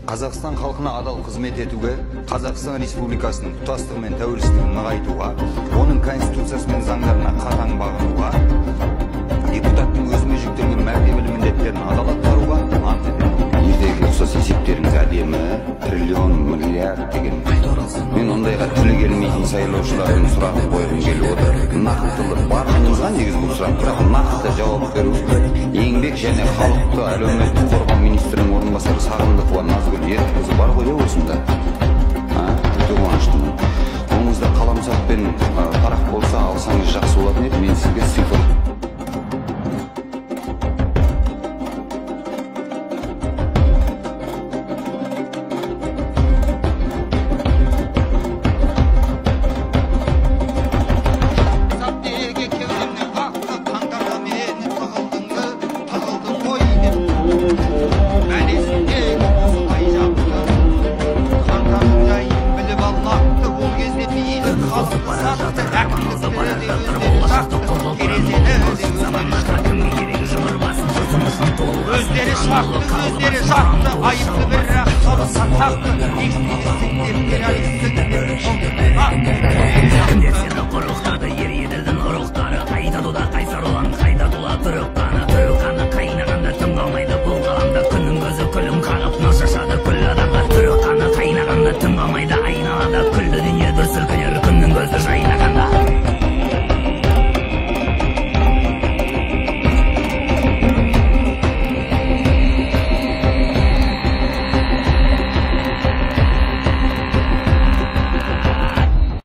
Қазақстан халқына адал қызмет етуге, Қазақстан Республикасының тұтастығы мен тәуелсіздігін нығайтуға, оның конституциясы мен заңдарына қатаң бағынуға, депутаттың өзіне жүктелген мәртебелі міндеттерін адал атқаруға ант етемін. Ертегі ұқсас есептеріңіз әдемі, триллион, миллиард деген. Мен ондайға тілі келмейтін сайлаушылардың сұрағын қойғым келіп отыр. Нақтылы барыңызға негіз бұл сұрақ, бірақ нақты жауап беру. Еңбек және халықты әлеуметтік қорғау министрінің орынбасары Сағындықова Назгүл Еркіқызы бар ғой осында. Өте қуаныштымын. Оңызда қаламсақ пен парақ болса алсаңыз жақсы болатын еді. Мен сізге цифр Özleri şarttı, ayıplı bir raksalı sataktı. İlk bir realistik bir